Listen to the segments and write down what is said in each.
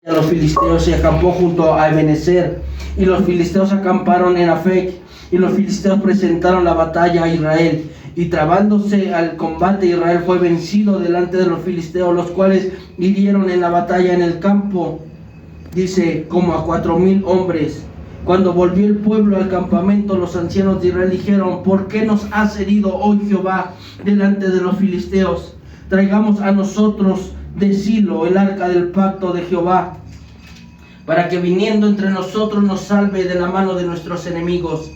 de los filisteos y acampó junto a Ebenezer, y los filisteos acamparon en Afec, y los filisteos presentaron la batalla a Israel, y trabándose al combate, Israel fue vencido delante de los filisteos, los cuales hirieron en la batalla en el campo, dice, como a 4,000 hombres. Cuando volvió el pueblo al campamento, los ancianos de Israel dijeron: ¿por qué nos has herido hoy Jehová delante de los filisteos? Traigamos a nosotros de Silo el arca del pacto de Jehová, para que viniendo entre nosotros nos salve de la mano de nuestros enemigos.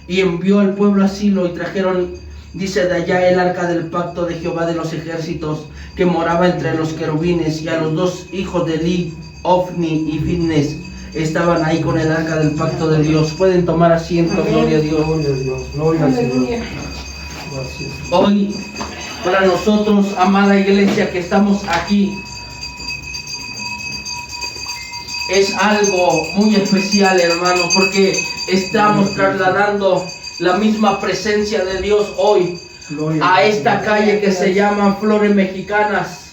Y envió al pueblo a Silo, y trajeron, dice, de allá el arca del pacto de Jehová de los ejércitos, que moraba entre los querubines, y a los 2 hijos de Eli, Ofni y Finnes, estaban ahí con el arca del pacto de Dios. Pueden tomar asiento. Amén. Gloria a Dios. Gloria a Dios. Gloria al Señor. Gracias. Hoy, para nosotros, amada iglesia que estamos aquí, es algo muy especial, hermano, porque estamos trasladando la misma presencia de Dios hoy a esta calle que se llama Flores Mexicanas.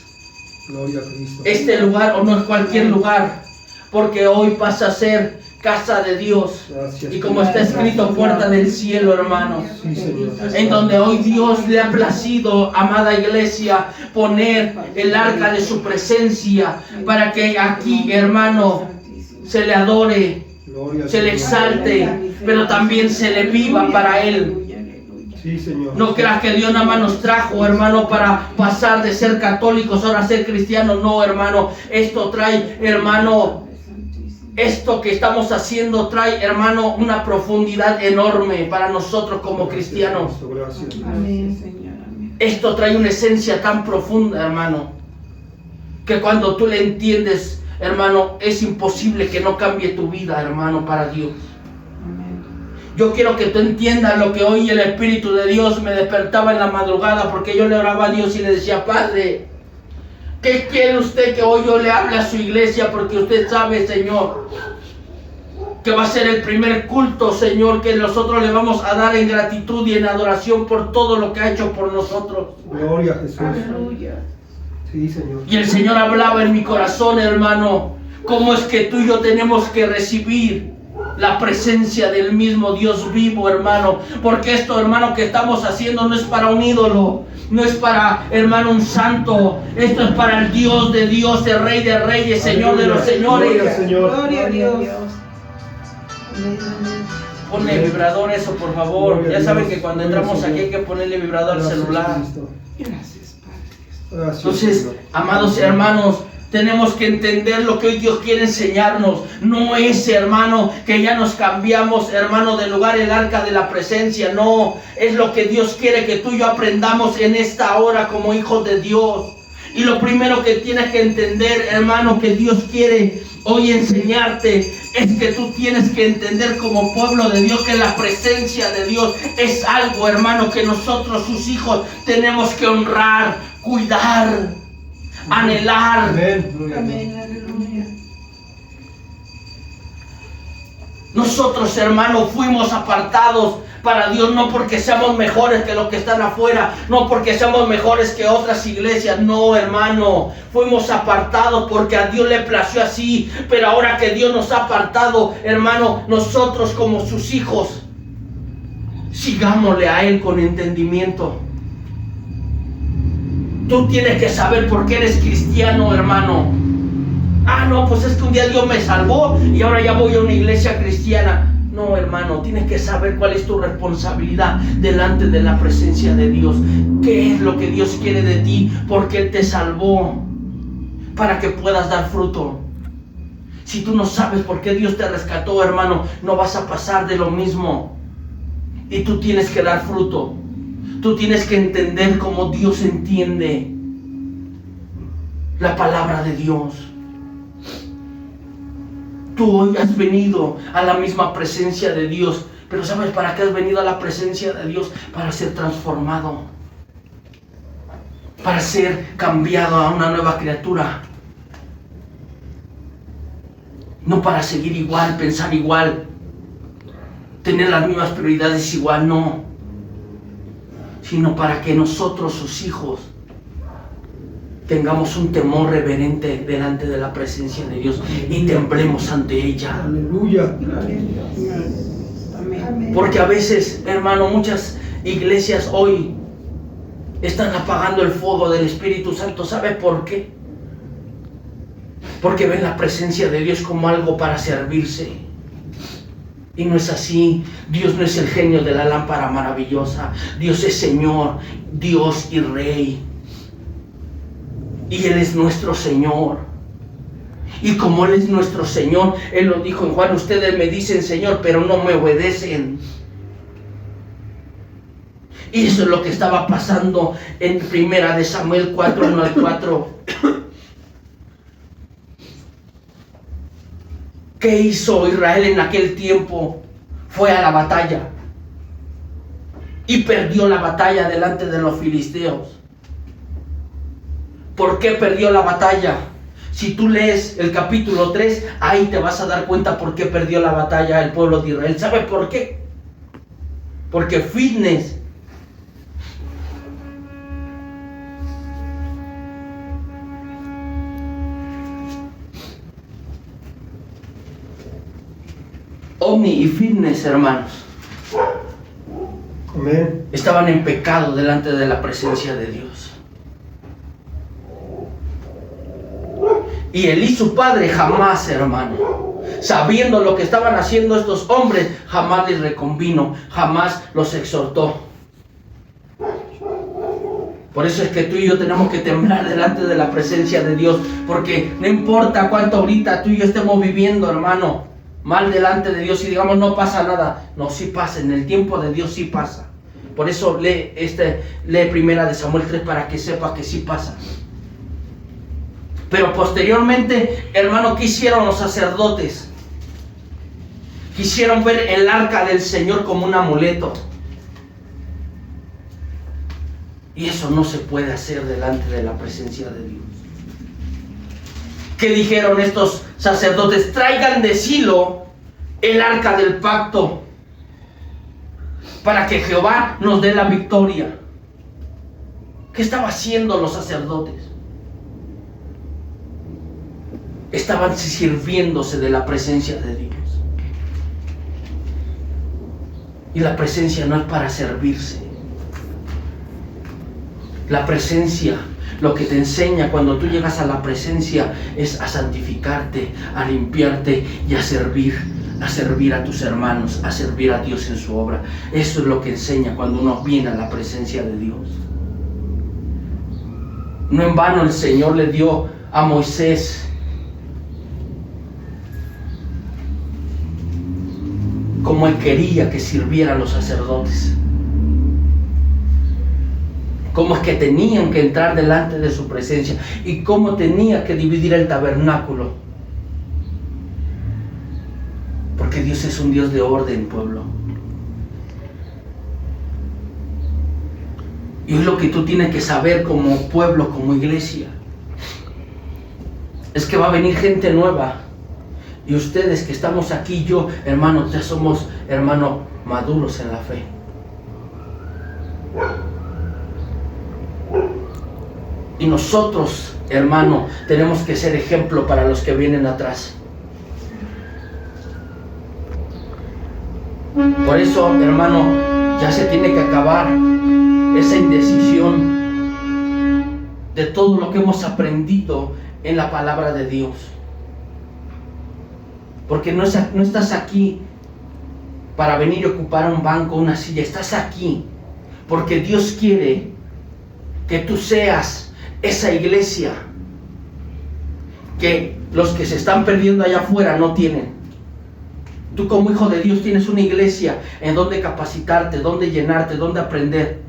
Gloria a Cristo. Este lugar, o no es cualquier lugar, porque hoy pasa a ser casa de Dios. Gracias. Y como está escrito, puerta del cielo, hermanos. Sí, Señor. En donde hoy Dios le ha placido, amada iglesia, poner el arca de su presencia, para que aquí, hermano, se le adore, se le exalte, pero también se le viva para Él. Sí, Señor. No creas que Dios nada más nos trajo, hermano, para pasar de ser católicos ahora a ser cristianos. No, hermano, esto trae, hermano, esto que estamos haciendo trae, hermano, una profundidad enorme para nosotros como cristianos. Amén, Señor. Esto trae una esencia tan profunda, hermano, que cuando tú le entiendes, hermano, es imposible que no cambie tu vida, hermano, para Dios. Yo quiero que tú entiendas lo que hoy el Espíritu de Dios me despertaba en la madrugada, porque yo le oraba a Dios y le decía: Padre, ¿qué quiere usted que hoy yo le hable a su iglesia? Porque usted sabe, Señor, que va a ser el primer culto, Señor, que nosotros le vamos a dar en gratitud y en adoración por todo lo que ha hecho por nosotros. Gloria a Jesús. Aleluya. Sí, Señor. Y el Señor hablaba en mi corazón, hermano, cómo es que tú y yo tenemos que recibir la presencia del mismo Dios vivo, hermano, porque esto, hermano, que estamos haciendo no es para un ídolo, no es para, hermano, un santo. Esto es para el Dios de Dios, el Rey de Reyes, Señor de los señores. Gloria, Señor. Gloria a Dios. Ponle vibrador eso, por favor. Gloria, ya saben que cuando entramos aquí hay que ponerle vibrador al celular. Gracias, Padre. Entonces, amados hermanos, tenemos que entender lo que hoy Dios quiere enseñarnos. No es, hermano, que ya nos cambiamos, hermano, de lugar el arca de la presencia. No, es lo que Dios quiere que tú y yo aprendamos en esta hora como hijos de Dios. Y lo primero que tienes que entender, hermano, que Dios quiere hoy enseñarte, es que tú tienes que entender como pueblo de Dios que la presencia de Dios es algo, hermano, que nosotros, sus hijos, tenemos que honrar, cuidar, anhelar. Amén. Amén. Aleluya. Nosotros, hermanos, fuimos apartados para Dios, no porque seamos mejores que los que están afuera, no porque seamos mejores que otras iglesias, no, hermano, fuimos apartados porque a Dios le plació así. Pero ahora que Dios nos ha apartado, hermano, nosotros como sus hijos, sigámosle a Él con entendimiento. Tú tienes que saber por qué eres cristiano, hermano. Ah, no, pues es que un día Dios me salvó y ahora ya voy a una iglesia cristiana. No, hermano, tienes que saber cuál es tu responsabilidad delante de la presencia de Dios. ¿Qué es lo que Dios quiere de ti? Porque Él te salvó para que puedas dar fruto. Si tú no sabes por qué Dios te rescató, hermano, no vas a pasar de lo mismo. Y tú tienes que dar fruto. Tú tienes que entender cómo Dios entiende la palabra de Dios. Tú hoy has venido a la misma presencia de Dios, pero ¿sabes para qué has venido a la presencia de Dios? Para ser transformado, para ser cambiado a una nueva criatura. No para seguir igual, pensar igual, tener las mismas prioridades igual, no. Sino para que nosotros, sus hijos, tengamos un temor reverente delante de la presencia de Dios y temblemos ante ella. Aleluya. Porque a veces, hermano, muchas iglesias hoy están apagando el fuego del Espíritu Santo. ¿Sabe por qué? Porque ven la presencia de Dios como algo para servirse. Y no es así. Dios no es el genio de la lámpara maravillosa. Dios es Señor, Dios y Rey. Y Él es nuestro Señor. Y como Él es nuestro Señor, Él lo dijo en Juan: ustedes me dicen Señor, pero no me obedecen. Y eso es lo que estaba pasando en 1 Samuel 4, 1 al 4. ¿Qué hizo Israel en aquel tiempo? Fue a la batalla y perdió la batalla delante de los filisteos. ¿Por qué perdió la batalla? Si tú lees el capítulo 3, ahí te vas a dar cuenta por qué perdió la batalla el pueblo de Israel. ¿Sabe por qué? Porque Fitness Omni y Fitness, hermanos, Amén. estaban en pecado delante de la presencia de Dios. Y él y su padre jamás, hermano, sabiendo lo que estaban haciendo estos hombres, jamás les reconvino, jamás los exhortó. Por eso es que tú y yo tenemos que temblar delante de la presencia de Dios, porque no importa cuánto ahorita tú y yo estemos viviendo, hermano, mal delante de Dios y digamos no pasa nada. No, sí pasa, en el tiempo de Dios sí pasa. Por eso lee 1 Samuel 3 para que sepa que sí pasa. Pero posteriormente, hermano, ¿qué hicieron los sacerdotes? Quisieron ver el arca del Señor como un amuleto. Y eso no se puede hacer delante de la presencia de Dios. ¿Qué dijeron estos sacerdotes? Traigan de Silo el arca del pacto para que Jehová nos dé la victoria. ¿Qué estaban haciendo los sacerdotes? Estaban sirviéndose de la presencia de Dios. Y la presencia no es para servirse. La presencia, lo que te enseña cuando tú llegas a la presencia es a santificarte, a limpiarte y a servir a tus hermanos, a servir a Dios en su obra. Eso es lo que enseña cuando uno viene a la presencia de Dios. No en vano el Señor le dio a Moisés como Él quería que sirvieran los sacerdotes. Cómo es que tenían que entrar delante de su presencia y cómo tenía que dividir el tabernáculo. Porque Dios es un Dios de orden, pueblo. Y es lo que tú tienes que saber como pueblo, como iglesia. Es que va a venir gente nueva. Y ustedes que estamos aquí, yo, hermano, ya somos, hermano, maduros en la fe. Y nosotros, hermano, tenemos que ser ejemplo para los que vienen atrás. Por eso, hermano, ya se tiene que acabar esa indecisión de todo lo que hemos aprendido en la palabra de Dios. Porque no estás aquí para venir y ocupar un banco, una silla. Estás aquí porque Dios quiere que tú seas esa iglesia que los que se están perdiendo allá afuera no tienen. Tú como hijo de Dios tienes una iglesia en donde capacitarte, donde llenarte, donde aprender.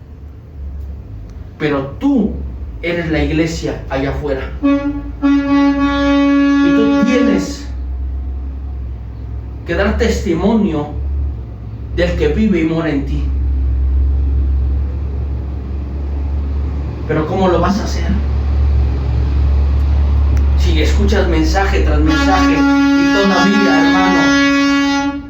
Pero tú eres la iglesia allá afuera. Y tú tienes que dar testimonio del que vive y mora en ti. Pero ¿cómo lo vas a hacer? Si escuchas mensaje tras mensaje y todavía, hermano,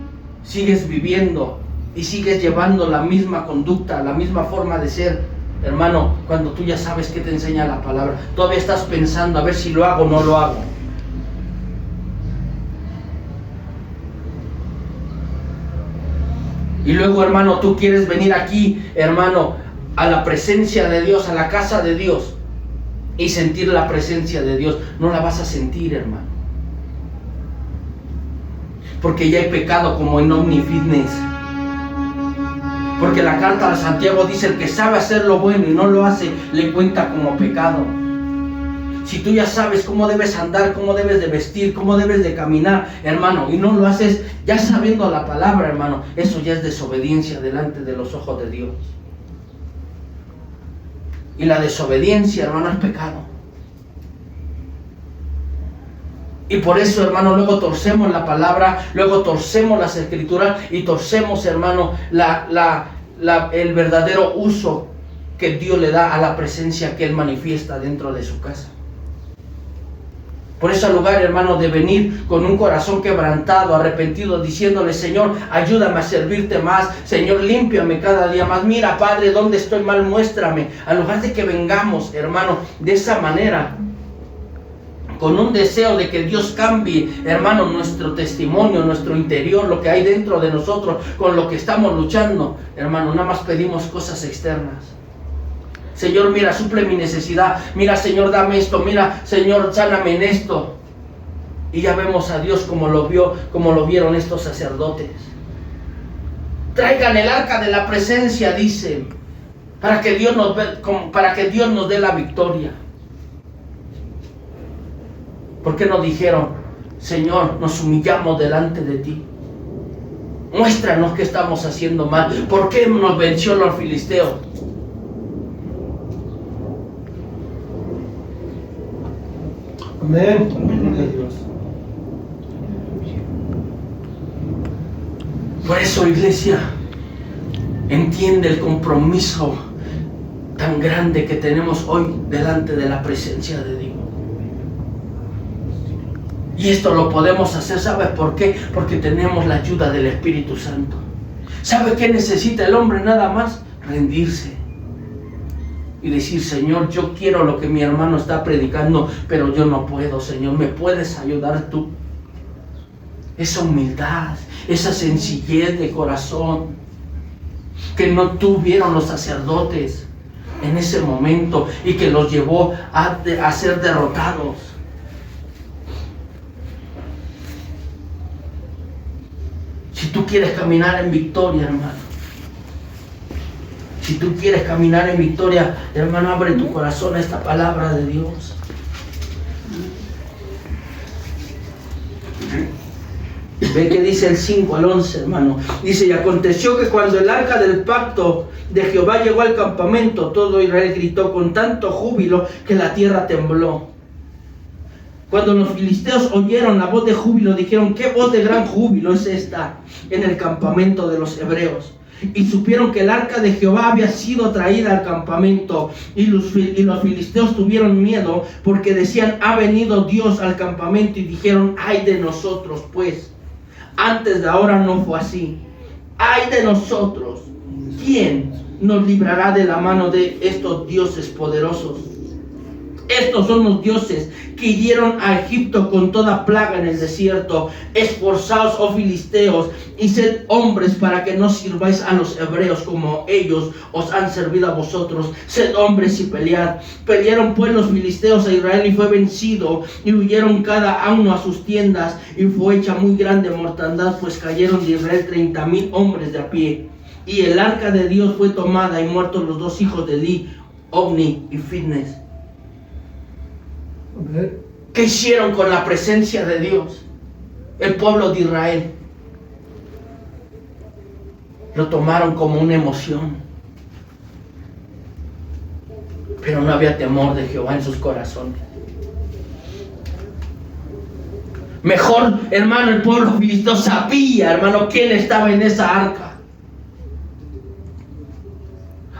sigues viviendo y sigues llevando la misma conducta, la misma forma de ser, Hermano, cuando tú ya sabes qué te enseña la palabra, todavía estás pensando a ver si lo hago o no lo hago. Y luego, hermano, tú quieres venir aquí, hermano, a la presencia de Dios, a la casa de Dios, y sentir la presencia de Dios. No la vas a sentir, hermano, porque ya hay pecado como en Omnifitness. Porque la carta de Santiago dice: el que sabe hacer lo bueno y no lo hace, le cuenta como pecado. Si tú ya sabes cómo debes andar, cómo debes de vestir, cómo debes de caminar, hermano, y no lo haces ya sabiendo la palabra, hermano, eso ya es desobediencia delante de los ojos de Dios. Y la desobediencia, hermano, es pecado. Y por eso, hermano, luego torcemos la palabra, luego torcemos las escrituras y torcemos, hermano, el verdadero uso que Dios le da a la presencia que Él manifiesta dentro de su casa. Por eso, al lugar, hermano, de venir con un corazón quebrantado, arrepentido, diciéndole: Señor, ayúdame a servirte más. Señor, límpiame cada día más. Mira, Padre, dónde estoy mal, muéstrame. Al lugar de que vengamos, hermano, de esa manera, con un deseo de que Dios cambie, hermano, nuestro testimonio, nuestro interior, lo que hay dentro de nosotros, con lo que estamos luchando, hermano, nada más pedimos cosas externas. Señor, mira, suple mi necesidad. Mira, Señor, dame esto. Mira, Señor, sáname en esto. Y ya vemos a Dios como lo vieron estos sacerdotes. Traigan el arca de la presencia, dicen, para que Dios nos dé la victoria. ¿Por qué no dijeron: Señor, nos humillamos delante de ti? Muéstranos qué estamos haciendo mal. ¿Por qué nos venció los filisteos? Amén. Por eso, iglesia, entiende el compromiso tan grande que tenemos hoy delante de la presencia de Dios. Y esto lo podemos hacer, ¿sabes por qué? Porque tenemos la ayuda del Espíritu Santo. ¿Sabe qué necesita el hombre nada más? Rendirse y decir: Señor, yo quiero lo que mi hermano está predicando, pero yo no puedo, Señor, ¿me puedes ayudar tú? Esa humildad, esa sencillez de corazón que no tuvieron los sacerdotes en ese momento y que los llevó a ser derrotados. Si tú quieres caminar en victoria, hermano, si tú quieres caminar en victoria, hermano, abre tu corazón a esta palabra de Dios. Ve que dice el 5 al 11, hermano. Dice: y aconteció que cuando el arca del pacto de Jehová llegó al campamento, todo Israel gritó con tanto júbilo que la tierra tembló. Cuando los filisteos oyeron la voz de júbilo, dijeron: ¿qué voz de gran júbilo es esta en el campamento de los hebreos? Y supieron que el arca de Jehová había sido traída al campamento, y los filisteos tuvieron miedo, porque decían: ha venido Dios al campamento. Y dijeron: ay de nosotros, pues antes de ahora no fue así. Ay de nosotros, ¿quién nos librará de la mano de estos dioses poderosos? Estos son los dioses que hirieron a Egipto con toda plaga en el desierto. Esforzaos, oh filisteos, y sed hombres para que no sirváis a los hebreos como ellos os han servido a vosotros. Sed hombres y pelead. Pelearon pues los filisteos a Israel, y fue vencido, y huyeron cada uno a sus tiendas, y fue hecha muy grande mortandad, pues cayeron de Israel 30,000 hombres de a pie. Y el arca de Dios fue tomada, y muertos los dos hijos de Eli, Ofni y Finehas. ¿Qué hicieron con la presencia de Dios? El pueblo de Israel lo tomaron como una emoción, pero no había temor de Jehová en sus corazones. Mejor, hermano, el pueblo filisteo sabía, hermano, quién estaba en esa arca.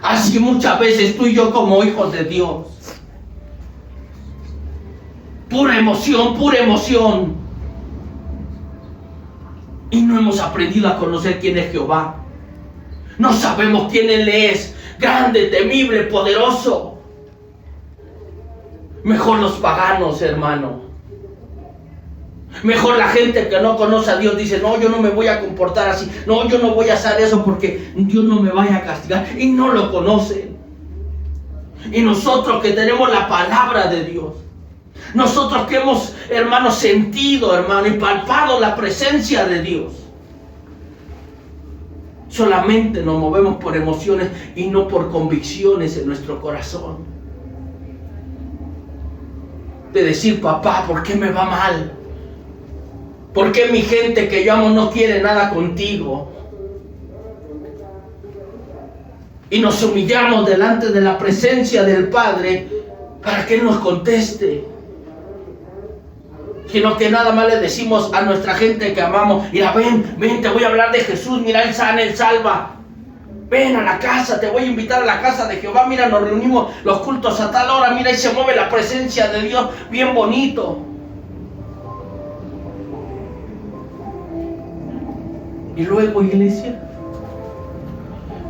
Así muchas veces tú y yo, como hijos de Dios, pura emoción. Y no hemos aprendido a conocer quién es Jehová. No sabemos quién Él es. grande, temible, poderoso. Mejor los paganos, hermano. Mejor la gente que no conoce a Dios dice, no, yo no me voy a comportar así, no, yo no voy a hacer eso porque Dios no me vaya a castigar, y no lo conocen. Y nosotros que tenemos la palabra de Dios, nosotros que hemos, hermano, sentido, hermano, y palpado la presencia de Dios, solamente nos movemos por emociones y no por convicciones en nuestro corazón. De decir, papá, ¿por qué me va mal? ¿Por qué mi gente que yo amo no quiere nada contigo? Y nos humillamos delante de la presencia del Padre para que Él nos conteste. Sino que nada más le decimos a nuestra gente que amamos, mira, ven, te voy a hablar de Jesús, mira, Él sana, Él salva. Ven a la casa, te voy a invitar a la casa de Jehová, mira, nos reunimos los cultos a tal hora, mira, y se mueve la presencia de Dios, bien bonito. Y luego, iglesia,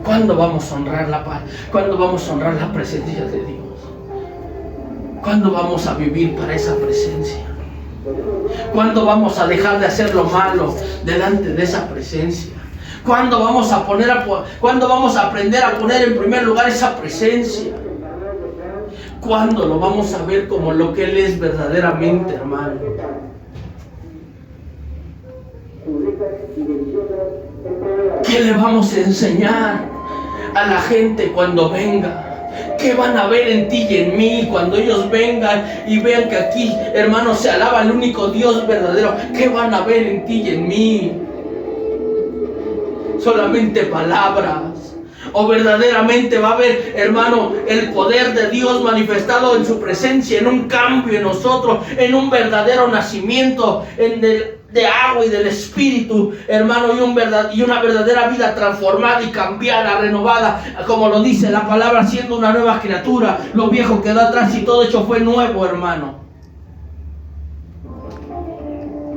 ¿cuándo vamos a honrar la paz? ¿Cuándo vamos a honrar la presencia de Dios? ¿Cuándo vamos a vivir para esa presencia? ¿Cuándo vamos a dejar de hacer lo malo delante de esa presencia? ¿Cuándo vamos a aprender a poner en primer lugar esa presencia? ¿Cuándo lo vamos a ver como lo que Él es verdaderamente, hermano? ¿Qué le vamos a enseñar a la gente cuando venga? ¿Qué van a ver en ti y en mí cuando ellos vengan y vean que aquí, hermanos, se alaba el único Dios verdadero? ¿Qué van a ver en ti y en mí? ¿Solamente palabras? ¿O verdaderamente va a haber, hermano, el poder de Dios manifestado en su presencia, en un cambio en nosotros, en un verdadero nacimiento de agua y del Espíritu, hermano, y una verdadera vida transformada y cambiada, renovada, como lo dice la palabra, siendo una nueva criatura? Lo viejo quedó atrás y todo hecho fue nuevo, hermano.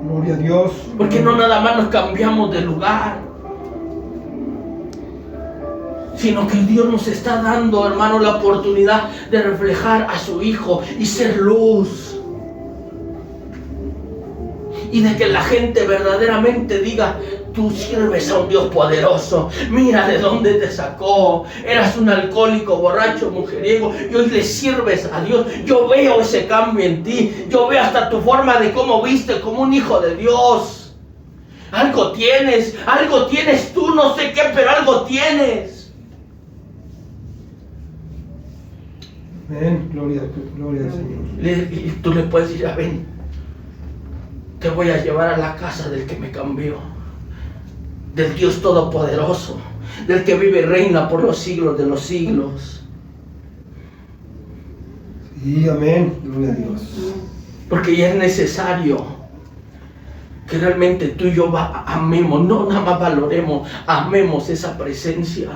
Gloria a Dios. Porque no nada más nos cambiamos de lugar, sino que Dios nos está dando, hermano, la oportunidad de reflejar a su Hijo y ser luz. Y de que la gente verdaderamente diga, tú sirves a un Dios poderoso. Mira de dónde te sacó. Eras un alcohólico, borracho, mujeriego, y hoy le sirves a Dios. Yo veo ese cambio en ti. Yo veo hasta tu forma de cómo viste como un hijo de Dios. Algo tienes tú, no sé qué, pero algo tienes. Amén, gloria al Señor. Y tú le puedes decir, ven, te voy a llevar a la casa del que me cambió, del Dios Todopoderoso, del que vive y reina por los siglos de los siglos. Sí, amén, gloria a Dios. Porque ya es necesario que realmente tú y yo amemos, no nada más valoremos, amemos esa presencia.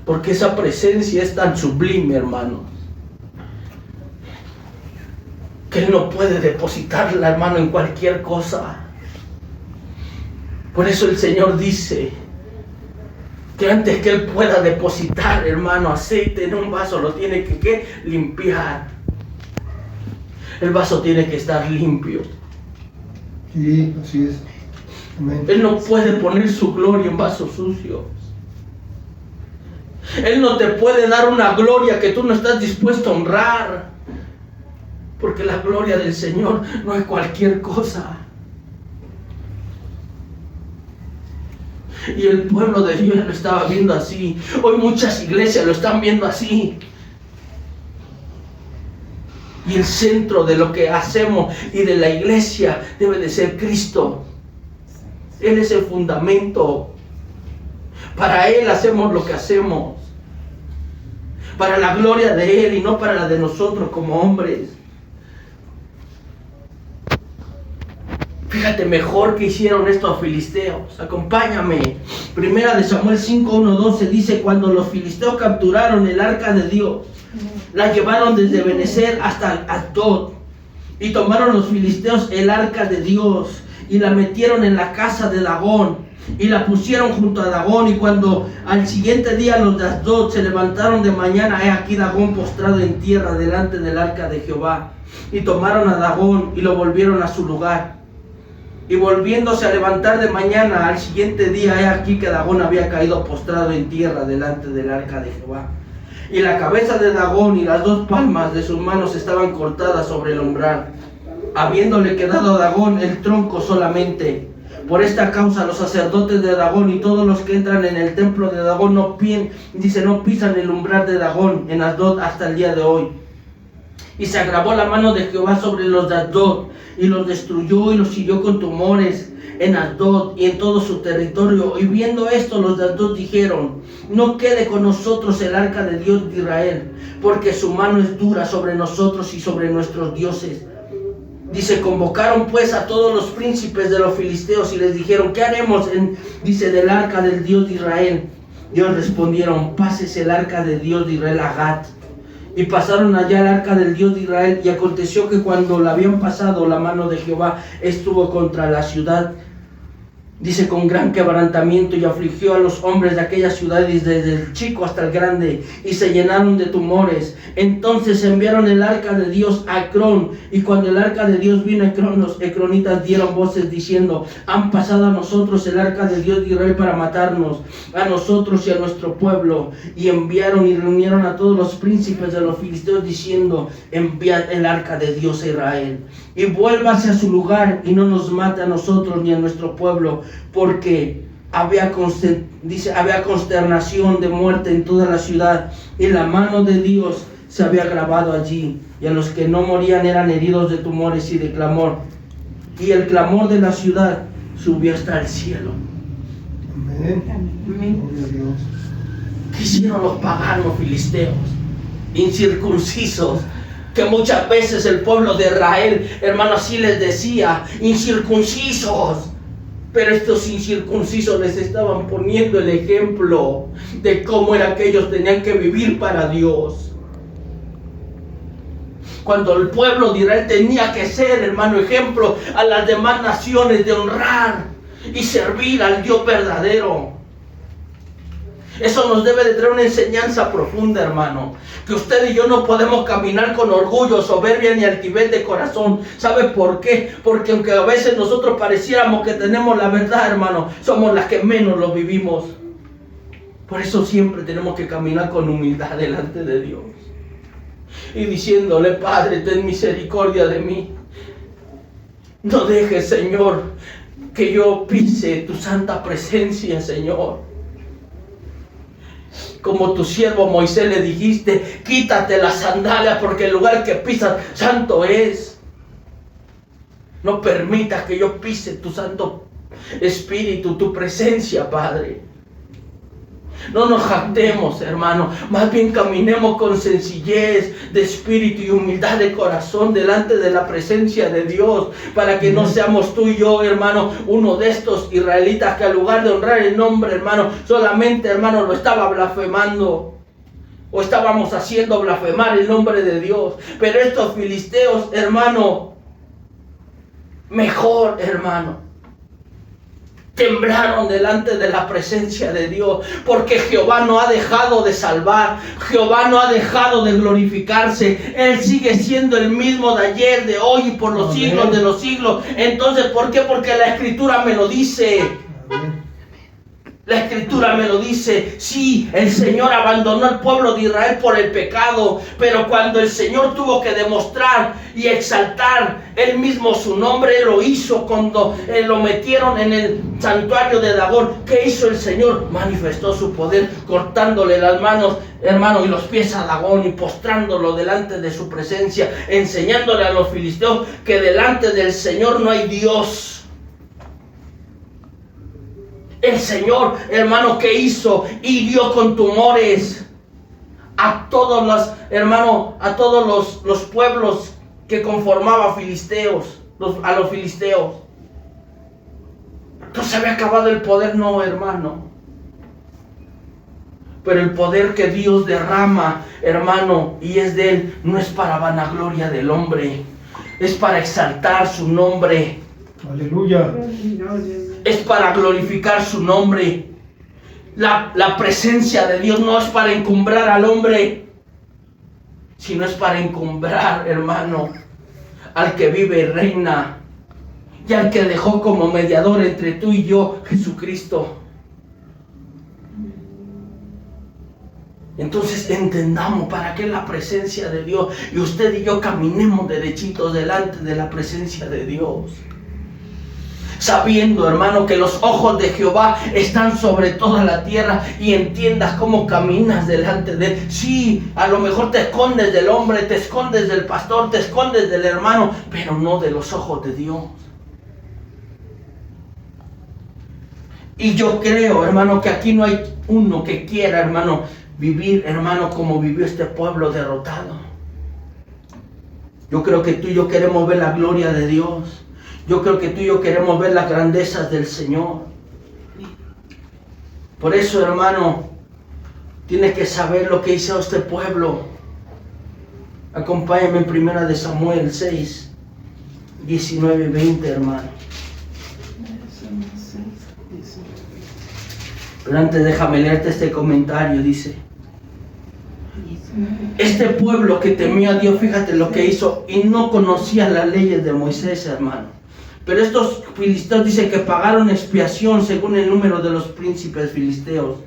Porque esa presencia es tan sublime, hermanos, que Él no puede depositarla, hermano, en cualquier cosa. Por eso el Señor dice que antes que Él pueda depositar, hermano, aceite en un vaso, lo tiene que limpiar. El vaso tiene que estar limpio. Sí, así es. Amén. Él no puede poner su gloria en vasos sucios. Él no te puede dar una gloria que tú no estás dispuesto a honrar. Porque la gloria del Señor no es cualquier cosa. Y el pueblo de Dios lo estaba viendo así. Hoy muchas iglesias lo están viendo así. Y el centro de lo que hacemos y de la iglesia debe de ser Cristo. Él es el fundamento. Para Él hacemos lo que hacemos. Para la gloria de Él y no para la de nosotros como hombres. Fíjate mejor que hicieron estos filisteos. Acompáñame. Primera de Samuel 5:1-12 dice: cuando los filisteos capturaron el arca de Dios, la llevaron desde Benecer hasta Asdod. Y tomaron los filisteos el arca de Dios y la metieron en la casa de Dagón y la pusieron junto a Dagón. Y cuando al siguiente día los de Asdod se levantaron de mañana, he aquí Dagón postrado en tierra delante del arca de Jehová. Y tomaron a Dagón y lo volvieron a su lugar. Y volviéndose a levantar de mañana al siguiente día, he aquí que Dagón había caído postrado en tierra delante del arca de Jehová. Y la cabeza de Dagón y las 2 palmas de sus manos estaban cortadas sobre el umbral, habiéndole quedado a Dagón el tronco solamente. Por esta causa los sacerdotes de Dagón y todos los que entran en el templo de Dagón no pisan el umbral de Dagón en Asdod hasta el día de hoy. Y se agravó la mano de Jehová sobre los de Asdod, y los destruyó y los hirió con tumores en Asdod y en todo su territorio. Y viendo esto, los de Asdod dijeron: no quede con nosotros el arca de Dios de Israel, porque su mano es dura sobre nosotros y sobre nuestros dioses. Dice: convocaron pues a todos los príncipes de los filisteos y les dijeron: ¿qué haremos del arca del Dios de Israel? Y ellos respondieron: pásese el arca del Dios de Israel a Gat. Y pasaron allá el arca del Dios de Israel, y aconteció que cuando la habían pasado, la mano de Jehová estuvo contra la ciudad, dice, con gran quebrantamiento, y afligió a los hombres de aquella ciudad, desde el chico hasta el grande, y se llenaron de tumores. Entonces enviaron el arca de Dios a Ecrón, y cuando el arca de Dios vino a Ecrón, los ecronitas dieron voces diciendo: han pasado a nosotros el arca de Dios de Israel para matarnos, a nosotros y a nuestro pueblo. Y enviaron y reunieron a todos los príncipes de los filisteos diciendo: enviad el arca de Dios a Israel, y vuélvase a su lugar, y no nos mate a nosotros ni a nuestro pueblo, porque había consternación de muerte en toda la ciudad, y la mano de Dios se había grabado allí, y a los que no morían eran heridos de tumores y de clamor, y el clamor de la ciudad subió hasta el cielo. Amén. Amén. ¿Qué hicieron los paganos filisteos, incircuncisos? Que muchas veces el pueblo de Israel, hermano, así les decía: incircuncisos. Pero estos incircuncisos les estaban poniendo el ejemplo de cómo era que ellos tenían que vivir para Dios. Cuando el pueblo de Israel tenía que ser, hermano, ejemplo a las demás naciones de honrar y servir al Dios verdadero. Eso nos debe de traer una enseñanza profunda, hermano. Que usted y yo no podemos caminar con orgullo, soberbia ni altivez de corazón. ¿Sabe por qué? Porque aunque a veces nosotros pareciéramos que tenemos la verdad, hermano, somos las que menos lo vivimos. Por eso siempre tenemos que caminar con humildad delante de Dios. Y diciéndole: Padre, ten misericordia de mí. No dejes, Señor, que yo pise tu santa presencia, Señor. Como tu siervo Moisés le dijiste: quítate las sandalias, porque el lugar que pisas santo es. No permitas que yo pise tu santo espíritu, tu presencia, Padre. No nos jactemos, hermano, más bien caminemos con sencillez de espíritu y humildad de corazón delante de la presencia de Dios, para que no seamos tú y yo, hermano, uno de estos israelitas que al lugar de honrar el nombre, hermano, solamente, hermano, lo estaba blasfemando, o estábamos haciendo blasfemar el nombre de Dios. Pero estos filisteos, hermano, mejor, hermano, temblaron delante de la presencia de Dios, porque Jehová no ha dejado de salvar, Jehová no ha dejado de glorificarse. Él sigue siendo el mismo de ayer, de hoy y por los siglos de los siglos. Entonces, ¿por qué? Porque la Escritura me lo dice. Amén. La Escritura me lo dice. Sí, el Señor abandonó al pueblo de Israel por el pecado, pero cuando el Señor tuvo que demostrar y exaltar Él mismo su nombre, Él lo hizo cuando lo metieron en el santuario de Dagón. ¿Qué hizo el Señor? Manifestó su poder cortándole las manos, hermano, y los pies a Dagón, y postrándolo delante de su presencia, enseñándole a los filisteos que delante del Señor no hay Dios. El Señor, hermano, ¿qué hizo? Hirió con tumores a todos los, hermano, a todos los pueblos que conformaban filisteos, a los filisteos. ¿No se había acabado el poder? No, hermano. Pero el poder que Dios derrama, hermano, y es de Él, no es para vanagloria del hombre, es para exaltar su nombre. Aleluya. Es para glorificar su nombre. La presencia de Dios no es para encumbrar al hombre, sino es para encumbrar, hermano, al que vive y reina, y al que dejó como mediador entre tú y yo, Jesucristo. Entonces entendamos para qué la presencia de Dios, y usted y yo caminemos derechitos delante de la presencia de Dios, sabiendo, hermano, que los ojos de Jehová están sobre toda la tierra, y entiendas cómo caminas delante de Él. Sí, a lo mejor te escondes del hombre, te escondes del pastor, te escondes del hermano, pero no de los ojos de Dios. Y yo creo, hermano, que aquí no hay uno que quiera, hermano, vivir, hermano, como vivió este pueblo derrotado. Yo creo que tú y yo queremos ver la gloria de Dios. Yo creo que tú y yo queremos ver las grandezas del Señor. Por eso, hermano, tienes que saber lo que hizo este pueblo. Acompáñame en 1 de Samuel 6, 19 y 20, hermano. Pero antes déjame leerte este comentario, dice: este pueblo que temía a Dios, fíjate lo que hizo, y no conocía las leyes de Moisés, hermano. Pero estos filisteos dicen que pagaron expiación según el número de los príncipes filisteos.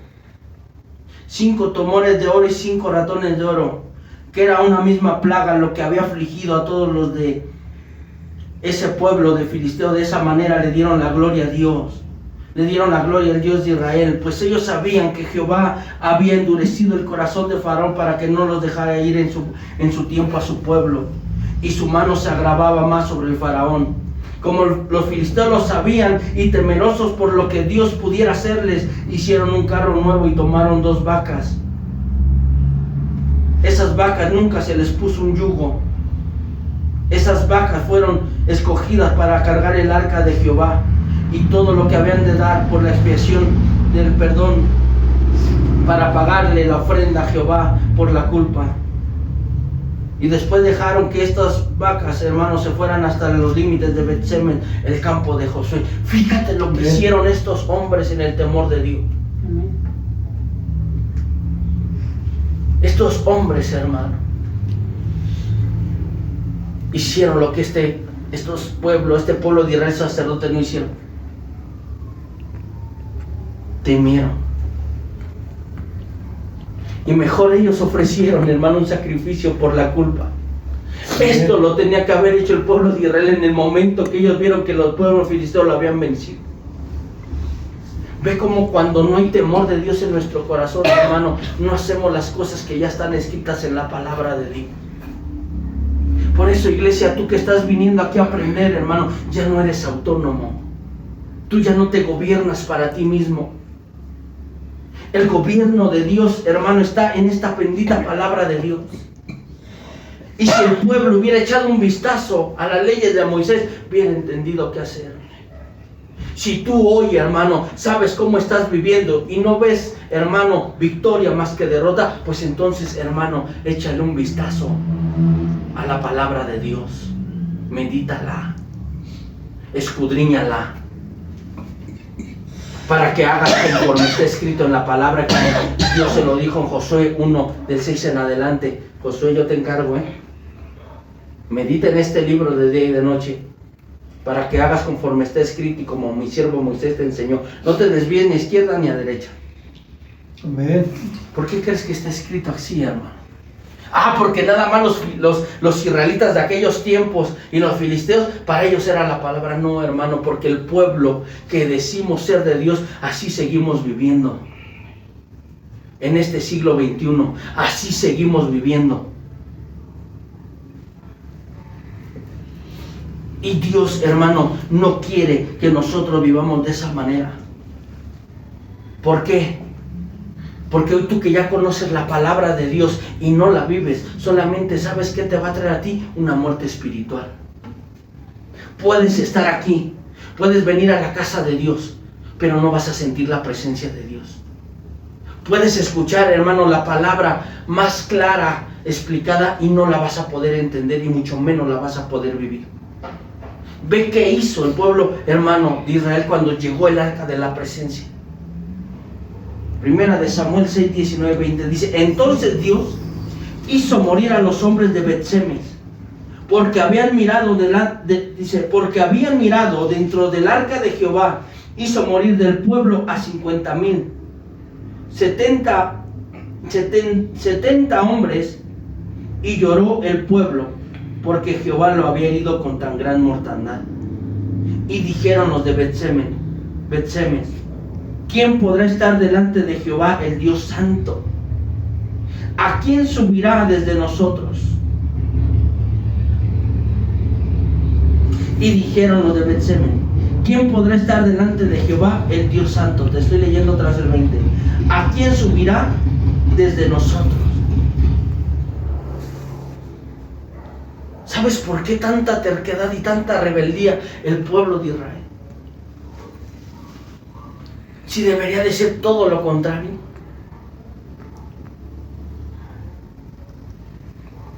5 tomores de oro y 5 ratones de oro, que era una misma plaga lo que había afligido a todos los de ese pueblo de filisteos. De esa manera le dieron la gloria a Dios. Le dieron la gloria al Dios de Israel, pues ellos sabían que Jehová había endurecido el corazón de Faraón para que no los dejara ir en su tiempo a su pueblo, y su mano se agravaba más sobre el Faraón. Como los filisteos lo sabían, y temerosos por lo que Dios pudiera hacerles, hicieron un carro nuevo y tomaron 2 vacas. Esas vacas nunca se les puso un yugo. Esas vacas fueron escogidas para cargar el arca de Jehová y todo lo que habían de dar por la expiación del perdón, para pagarle la ofrenda a Jehová por la culpa. Y después dejaron que estas vacas, hermanos, se fueran hasta los límites de Bet-Semes, el campo de Josué. Fíjate lo que hicieron estos hombres en el temor de Dios. Estos hombres, hermano, hicieron lo que este pueblo de Israel sacerdote no hicieron. Temieron. Y mejor ellos ofrecieron, hermano, un sacrificio por la culpa. Esto lo tenía que haber hecho el pueblo de Israel en el momento que ellos vieron que los pueblos filisteos lo habían vencido. Ve como cuando no hay temor de Dios en nuestro corazón, hermano, no hacemos las cosas que ya están escritas en la palabra de Dios. Por eso, iglesia, tú que estás viniendo aquí a aprender, hermano, ya no eres autónomo. Tú ya no te gobiernas para ti mismo. El gobierno de Dios, hermano, está en esta bendita palabra de Dios. Y si el pueblo hubiera echado un vistazo a las leyes de Moisés, hubiera entendido qué hacer. Si tú hoy, hermano, sabes cómo estás viviendo y no ves, hermano, victoria más que derrota, pues entonces, hermano, échale un vistazo a la palabra de Dios. Medítala, escudriñala, para que hagas conforme está escrito en la palabra, que Dios se lo dijo en Josué 1, del 6 en adelante. Josué, yo te encargo, medita en este libro de día y de noche, para que hagas conforme está escrito y como mi siervo Moisés te enseñó. No te desvíes ni a izquierda ni a derecha. Amén. ¿Por qué crees que está escrito así, hermano? Porque nada más los israelitas de aquellos tiempos y los filisteos, para ellos era la palabra. No, hermano, porque el pueblo que decimos ser de Dios, así seguimos viviendo. En este siglo XXI, así seguimos viviendo. Y Dios, hermano, no quiere que nosotros vivamos de esa manera. ¿Por qué? Porque hoy tú que ya conoces la palabra de Dios y no la vives, solamente sabes qué te va a traer a ti: una muerte espiritual. Puedes estar aquí, puedes venir a la casa de Dios, pero no vas a sentir la presencia de Dios. Puedes escuchar, hermano, la palabra más clara, explicada, y no la vas a poder entender, y mucho menos la vas a poder vivir. Ve qué hizo el pueblo, hermano, de Israel cuando llegó el arca de la presencia. Primera de Samuel 6, 19, 20 dice: entonces Dios hizo morir a los hombres de Bet-Semes, porque habían mirado porque habían mirado dentro del arca de Jehová. Hizo morir del pueblo a 50,000, 70 hombres, y lloró el pueblo, porque Jehová lo había herido con tan gran mortandad. Y dijeron los de Bet-Semes: ¿quién podrá estar delante de Jehová el Dios santo? ¿A quién subirá desde nosotros? Y dijeron los de Bet-Semes: ¿quién podrá estar delante de Jehová el Dios santo? Te estoy leyendo otra vez el 20. ¿A quién subirá desde nosotros? ¿Sabes por qué tanta terquedad y tanta rebeldía el pueblo de Israel? Si debería de ser todo lo contrario.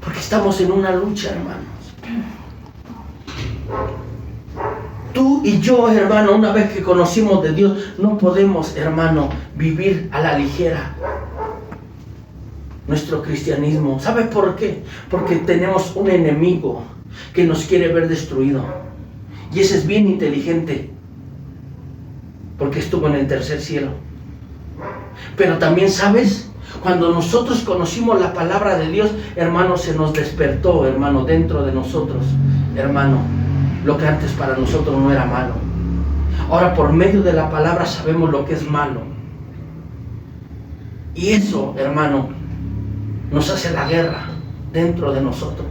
Porque estamos en una lucha, hermanos. Tú y yo, hermano, una vez que conocimos de Dios, no podemos, hermano, vivir a la ligera nuestro cristianismo. ¿Sabes por qué? Porque tenemos un enemigo que nos quiere ver destruido. Y ese es bien inteligente, porque estuvo en el tercer cielo. Pero también, ¿sabes? Cuando nosotros conocimos la palabra de Dios, hermano, se nos despertó, hermano, dentro de nosotros, hermano, lo que antes para nosotros no era malo. Ahora, por medio de la palabra sabemos lo que es malo. Y eso, hermano, nos hace la guerra dentro de nosotros.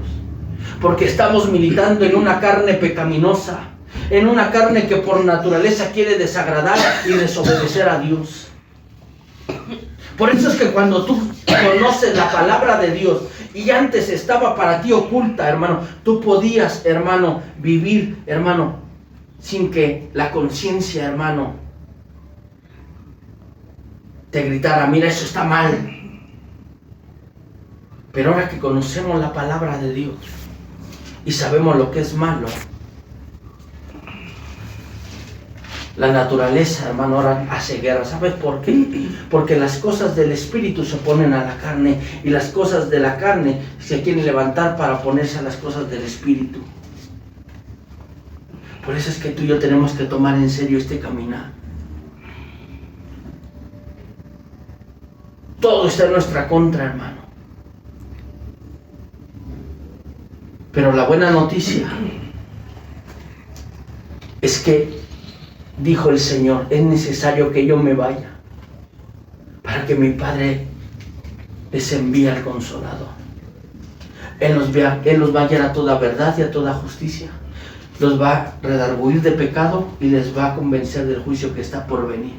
Porque estamos militando en una carne pecaminosa, en una carne que por naturaleza quiere desagradar y desobedecer a Dios. Por eso es que cuando tú conoces la palabra de Dios y antes estaba para ti oculta, hermano, tú podías, hermano, vivir, hermano, sin que la conciencia, hermano, te gritara: mira, eso está mal. Pero ahora que conocemos la palabra de Dios y sabemos lo que es malo, la naturaleza, hermano, ahora hace guerra. ¿Sabes por qué? Porque las cosas del espíritu se oponen a la carne, y las cosas de la carne se quieren levantar para oponerse a las cosas del espíritu. Por eso es que tú y yo tenemos que tomar en serio este caminar. Todo está en nuestra contra, hermano. Pero la buena noticia es que dijo el Señor: es necesario que yo me vaya para que mi Padre les envíe al Consolador. Él los va a guiar a toda verdad y a toda justicia. Los va a redarguir de pecado y les va a convencer del juicio que está por venir.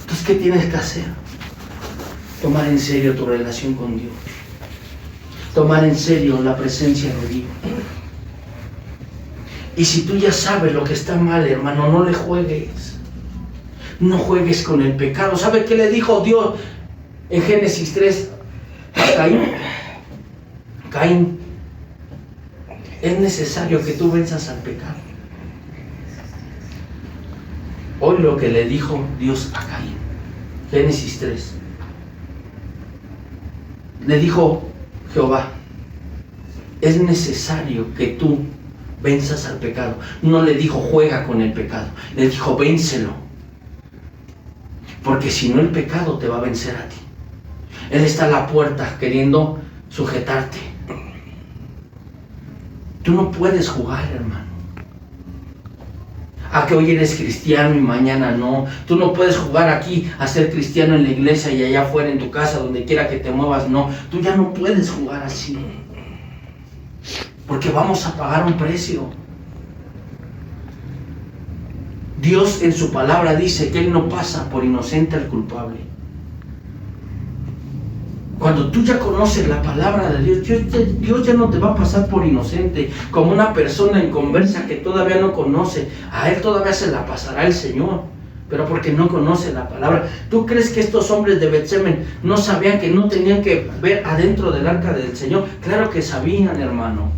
Entonces, ¿qué tienes que hacer? Tomar en serio tu relación con Dios. Tomar en serio la presencia de Dios. Y si tú ya sabes lo que está mal, hermano, no le juegues. No juegues con el pecado. ¿Sabe qué le dijo Dios en Génesis 3 a Caín? Caín, es necesario que tú venzas al pecado. Hoy lo que le dijo Dios a Caín, Génesis 3. Le dijo Jehová: es necesario que tú venzas al pecado. No le dijo juega con el pecado, le dijo vénselo. Porque si no, el pecado te va a vencer a ti. Él está a la puerta queriendo sujetarte. Tú no puedes jugar, hermano, a que hoy eres cristiano y mañana no. Tú no puedes jugar aquí a ser cristiano en la iglesia y allá afuera en tu casa, donde quiera que te muevas, no. Tú ya no puedes jugar así, porque vamos a pagar un precio. Dios en su palabra dice que Él no pasa por inocente al culpable. Cuando tú ya conoces la palabra de Dios ya no te va a pasar por inocente, como una persona inconversa que todavía no conoce. A él todavía se la pasará el Señor, pero porque no conoce la palabra. ¿Tú crees que estos hombres de Bet-Semes no sabían que no tenían que ver adentro del arca del Señor? Claro que sabían, hermano.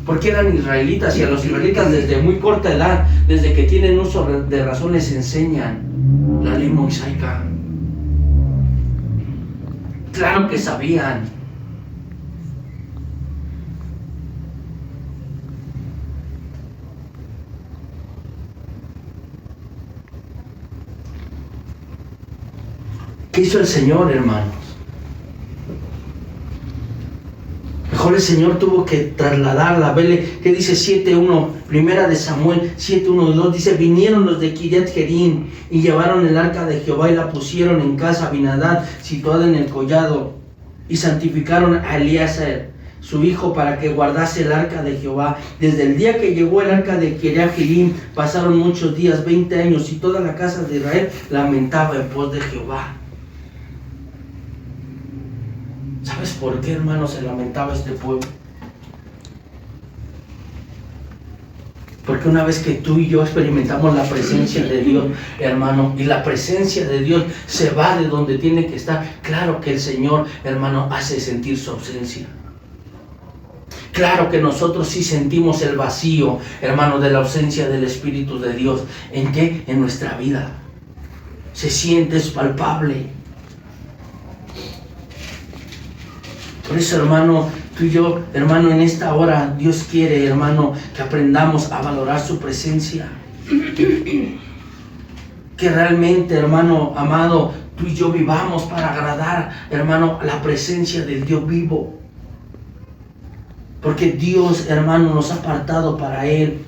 Porque eran israelitas, y a los israelitas desde muy corta edad, desde que tienen uso de razón, les enseñan la ley mosaica. Claro que sabían. ¿Qué hizo el Señor, hermanos? Mejor el Señor tuvo que trasladarla. Vele, ¿qué dice 7:1? Primera de Samuel 7:1-2 dice: vinieron los de Kiriat Jearim y llevaron el arca de Jehová y la pusieron en casa Abinadab, situada en el collado, y santificaron a Eliezer, su hijo, para que guardase el arca de Jehová. Desde el día que llegó el arca de Kiriat Jearim pasaron muchos días, 20 años, y toda la casa de Israel lamentaba en pos de Jehová. ¿Sabes por qué, hermano, se lamentaba este pueblo? Porque una vez que tú y yo experimentamos la presencia de Dios, hermano, y la presencia de Dios se va de donde tiene que estar, claro que el Señor, hermano, hace sentir su ausencia. Claro que nosotros sí sentimos el vacío, hermano, de la ausencia del Espíritu de Dios. ¿En qué? En nuestra vida. Se siente, es palpable. Por eso, hermano, tú y yo, hermano, en esta hora Dios quiere, hermano, que aprendamos a valorar su presencia. Que realmente, hermano amado, tú y yo vivamos para agradar, hermano, la presencia del Dios vivo. Porque Dios, hermano, nos ha apartado para Él.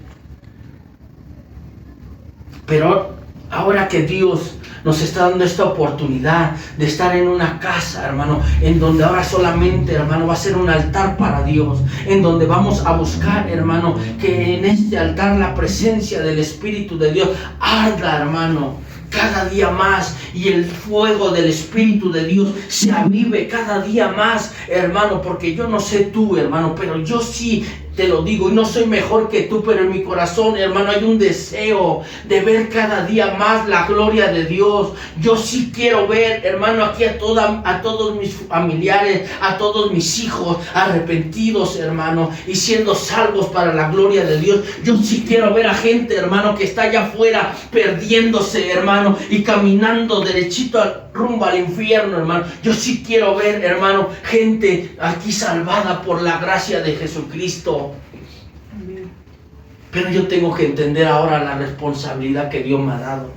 Pero ahora que Dios nos está dando esta oportunidad de estar en una casa, hermano, en donde ahora solamente, hermano, va a ser un altar para Dios, en donde vamos a buscar, hermano, que en este altar la presencia del Espíritu de Dios arda, hermano, cada día más, y el fuego del Espíritu de Dios se avive cada día más, hermano, porque yo no sé tú, hermano, pero yo sí te lo digo, y no soy mejor que tú, pero en mi corazón, hermano, hay un deseo de ver cada día más la gloria de Dios. Yo sí quiero ver, hermano, aquí a todos mis familiares, a todos mis hijos arrepentidos, hermano, y siendo salvos para la gloria de Dios. Yo sí quiero ver a gente, hermano, que está allá afuera perdiéndose, hermano, y caminando derechito rumbo al infierno, hermano. Yo sí quiero ver, hermano, gente aquí salvada por la gracia de Jesucristo. Pero yo tengo que entender ahora la responsabilidad que Dios me ha dado.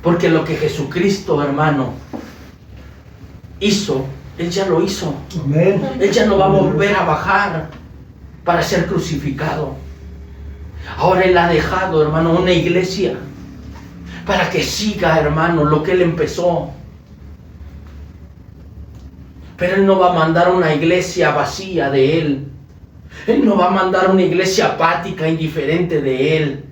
Porque lo que Jesucristo, hermano, hizo, Él ya lo hizo. Amén. Él ya no va a volver a bajar para ser crucificado. Ahora Él ha dejado, hermano, una iglesia para que siga, hermano, lo que Él empezó. Pero Él no va a mandar una iglesia vacía de Él. Él no va a mandar una iglesia apática, indiferente de Él.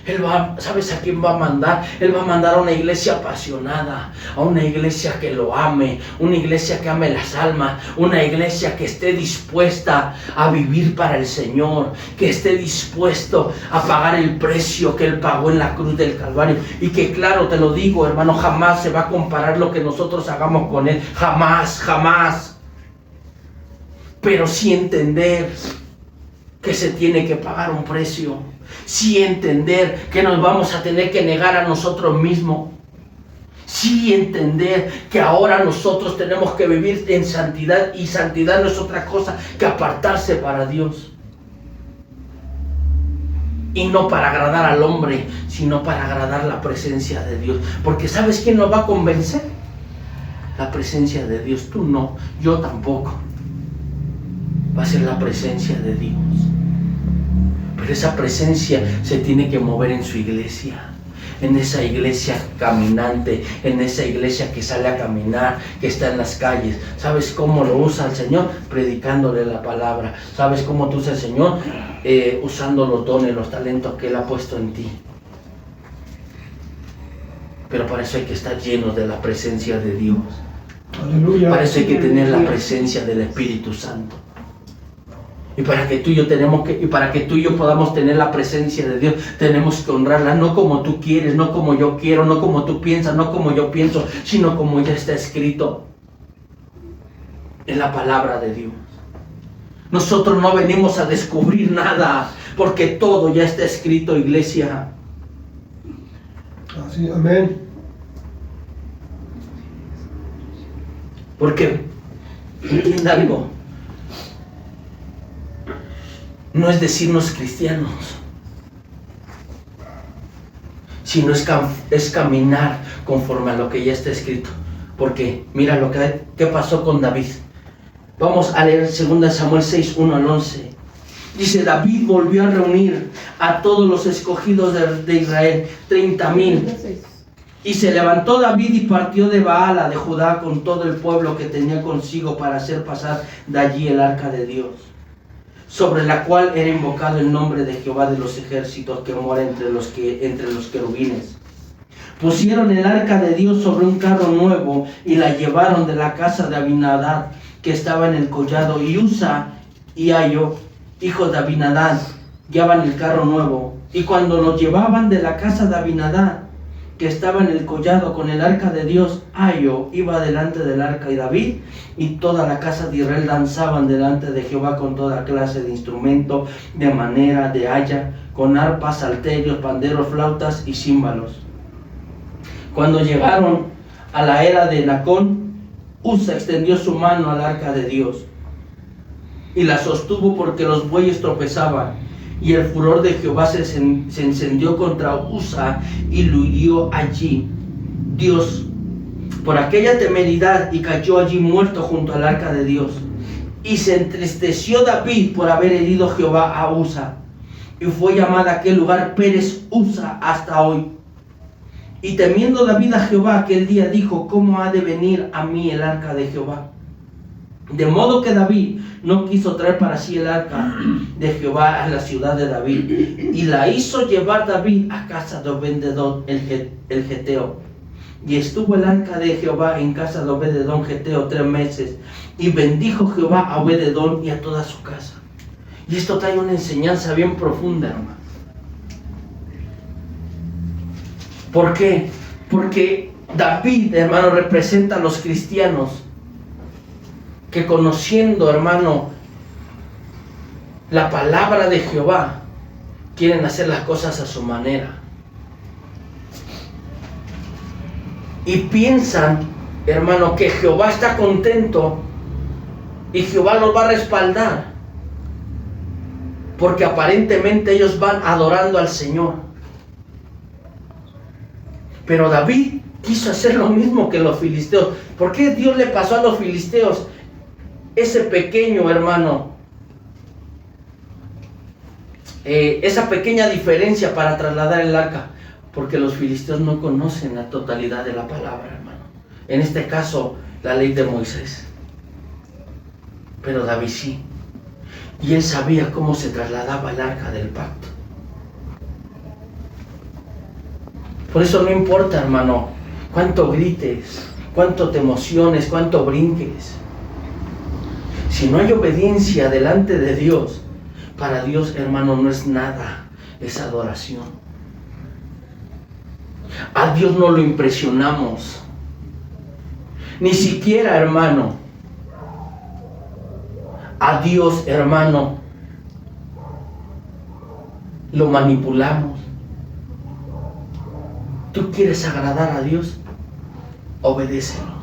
Él va, ¿sabes a quién va a mandar? Él va a mandar a una iglesia apasionada, a una iglesia que lo ame, una iglesia que ame las almas, una iglesia que esté dispuesta a vivir para el Señor, que esté dispuesto a pagar el precio que Él pagó en la cruz del Calvario. Y que, claro, te lo digo, hermano, jamás se va a comparar lo que nosotros hagamos con Él. Jamás, jamás. Pero sí entender que se tiene que pagar un precio. Sí entender que nos vamos a tener que negar a nosotros mismos. Sí entender que ahora nosotros tenemos que vivir en santidad, y santidad no es otra cosa que apartarse para Dios. Y no para agradar al hombre, sino para agradar la presencia de Dios. Porque ¿sabes quién nos va a convencer? La presencia de Dios. Tú no, yo tampoco. Va a ser la presencia de Dios. Pero esa presencia se tiene que mover en su iglesia. En esa iglesia caminante, en esa iglesia que sale a caminar, que está en las calles. ¿Sabes cómo lo usa el Señor? Predicándole la palabra. ¿Sabes cómo tú usas el Señor? Usando los dones, los talentos que Él ha puesto en ti. Pero para eso hay que estar llenos de la presencia de Dios. Aleluya. Para eso hay que tener la presencia del Espíritu Santo. Y para que tú y yo podamos tener la presencia de Dios, tenemos que honrarla, no como tú quieres, no como yo quiero, no como tú piensas, no como yo pienso, sino como ya está escrito en la palabra de Dios. Nosotros no venimos a descubrir nada, porque todo ya está escrito, iglesia. Así, amén. Porque, entienda algo, no es decirnos cristianos, sino es caminar conforme a lo que ya está escrito. Porque mira lo que pasó con David. Vamos a leer 2 Samuel 6, 1 al 11. Dice: David volvió a reunir a todos los escogidos de Israel, 30,000. Y se levantó David y partió de Baala de Judá con todo el pueblo que tenía consigo para hacer pasar de allí el arca de Dios, sobre la cual era invocado el nombre de Jehová de los ejércitos, que mora entre los querubines. Pusieron el arca de Dios sobre un carro nuevo y la llevaron de la casa de Abinadab, que estaba en el collado, y Usa y Ayo, hijos de Abinadab, guiaban el carro nuevo. Y cuando lo llevaban de la casa de Abinadab, que estaba en el collado con el arca de Dios, Ayo iba delante del arca, y David y toda la casa de Israel danzaban delante de Jehová con toda clase de instrumento de manera de haya, con arpas, salterios, panderos, flautas y címbalos. Cuando llegaron a la era de Nacón, Usa extendió su mano al arca de Dios y la sostuvo, porque los bueyes tropezaban. Y el furor de Jehová se encendió contra Usa y lo hirió allí Dios por aquella temeridad, y cayó allí muerto junto al arca de Dios. Y se entristeció David por haber herido Jehová a Usa, y fue llamada aquel lugar Pérez Usa hasta hoy. Y temiendo David a Jehová aquel día, dijo: ¿cómo ha de venir a mí el arca de Jehová? De modo que David no quiso traer para sí el arca de Jehová a la ciudad de David, y la hizo llevar David a casa de Obed-edom el Geteo. Y estuvo el arca de Jehová en casa de Obed-edom Geteo 3 meses, y bendijo Jehová a Obed-edom y a toda su casa. Y esto trae una enseñanza bien profunda, hermano. ¿Por qué? Porque David, hermano, representa a los cristianos que, conociendo, hermano, la palabra de Jehová, quieren hacer las cosas a su manera. Y piensan, hermano, que Jehová está contento y Jehová los va a respaldar, porque aparentemente ellos van adorando al Señor. Pero David quiso hacer lo mismo que los filisteos. ¿Por qué Dios le pasó a los filisteos ese pequeño, hermano, esa pequeña diferencia para trasladar el arca? Porque los filisteos no conocen la totalidad de la palabra, hermano. En este caso, la ley de Moisés. Pero David sí. Y él sabía cómo se trasladaba el arca del pacto. Por eso no importa, hermano, cuánto grites, cuánto te emociones, cuánto brinques. Si no hay obediencia delante de Dios, para Dios, hermano, no es nada, es adoración. A Dios no lo impresionamos. Ni siquiera, hermano, a Dios, hermano, lo manipulamos. ¿Tú quieres agradar a Dios? Obedécelo.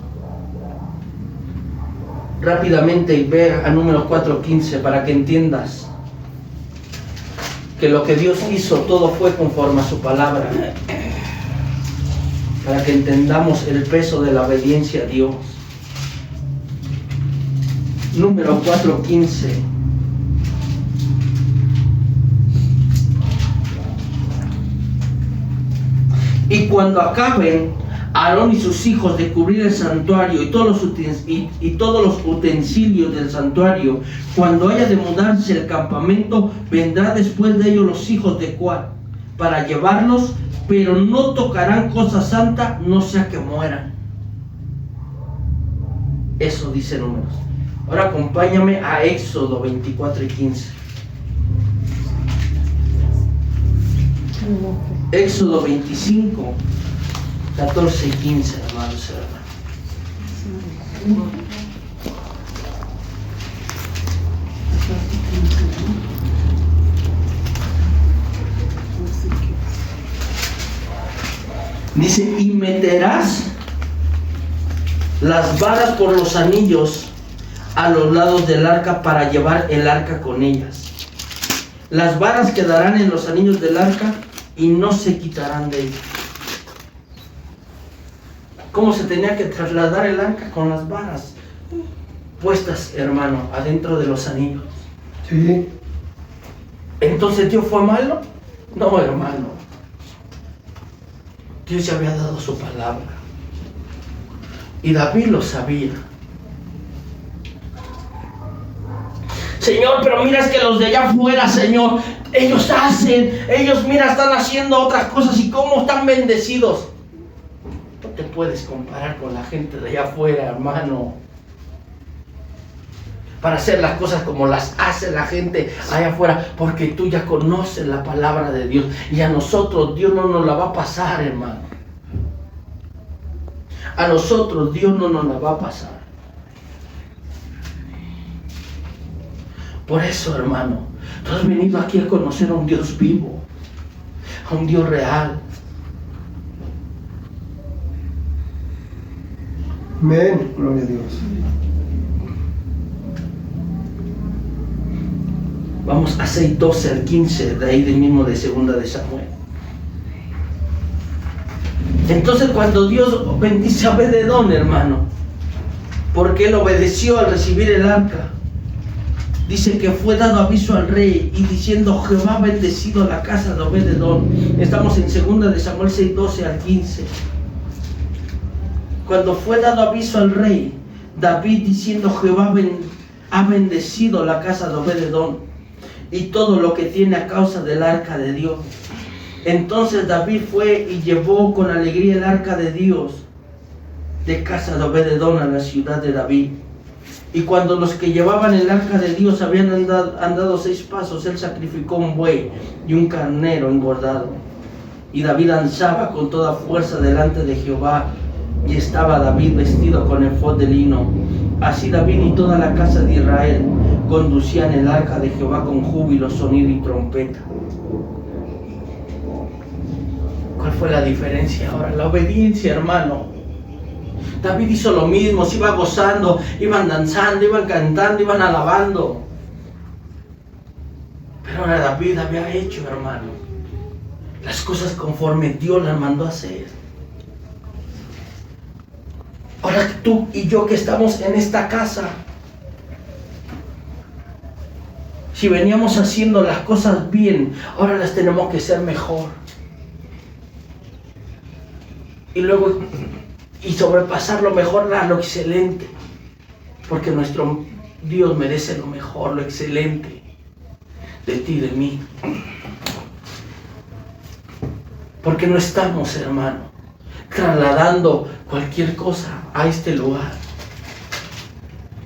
Rápidamente, y ve a Números 4:15 para que entiendas que lo que Dios hizo, todo fue conforme a su palabra, para que entendamos el peso de la obediencia a Dios. Números 4:15. Y cuando acaben Aarón y sus hijos de cubrir el santuario y todos los utensilios del santuario, cuando haya de mudarse el campamento, vendrá después de ellos los hijos de Coat para llevarlos, pero no tocarán cosa santa, no sea que mueran. Eso dice Números. Ahora acompáñame a Éxodo 24:15. Éxodo 25, 14 y 15, hermanos y hermanas. Dice, y meterás las varas por los anillos a los lados del arca para llevar el arca con ellas. Las varas quedarán en los anillos del arca y no se quitarán de ella. ¿Cómo se tenía que trasladar el arca? Con las varas puestas, hermano, adentro de los anillos. Sí. ¿Entonces Dios fue malo? No, hermano. Dios ya había dado su palabra. Y David lo sabía. Señor, pero mira, es que los de allá afuera, Señor, ellos mira, están haciendo otras cosas y cómo están bendecidos. No te puedes comparar con la gente de allá afuera, hermano. Para hacer las cosas como las hace la gente allá afuera, porque tú ya conoces la palabra de Dios y a nosotros Dios no nos la va a pasar, hermano. A nosotros Dios no nos la va a pasar. Por eso, hermano, tú has venido aquí a conocer a un Dios vivo, a un Dios real. Amén. Gloria a Dios. Vamos a 6:12 al 15, de ahí del mismo de segunda de Samuel. Entonces cuando Dios bendice a Obed-Edom, hermano, porque él obedeció al recibir el arca, dice que fue dado aviso al rey y diciendo, Jehová ha bendecido la casa de Obed-Edom. Estamos en segunda de Samuel 6:12 al 15. Cuando fue dado aviso al rey, David diciendo, Jehová ha bendecido la casa de Obed-Edom y todo lo que tiene a causa del arca de Dios. Entonces David fue y llevó con alegría el arca de Dios de casa de Obed-Edom a la ciudad de David. Y cuando los que llevaban el arca de Dios habían andado 6 pasos, él sacrificó un buey y un carnero engordado. Y David danzaba con toda fuerza delante de Jehová, y estaba David vestido con efod de lino. Así David y toda la casa de Israel conducían el arca de Jehová con júbilo, sonido y trompeta. ¿Cuál fue la diferencia ahora? La obediencia, hermano. David hizo lo mismo, se iba gozando, iban danzando, iban cantando, iban alabando. Pero ahora David había hecho, hermano, las cosas conforme Dios las mandó a hacer. Ahora tú y yo que estamos en esta casa, si veníamos haciendo las cosas bien, ahora las tenemos que hacer mejor. Y luego, y sobrepasar lo mejor a lo excelente. Porque nuestro Dios merece lo mejor, lo excelente de ti y de mí. Porque no estamos, hermano, trasladando cualquier cosa a este lugar.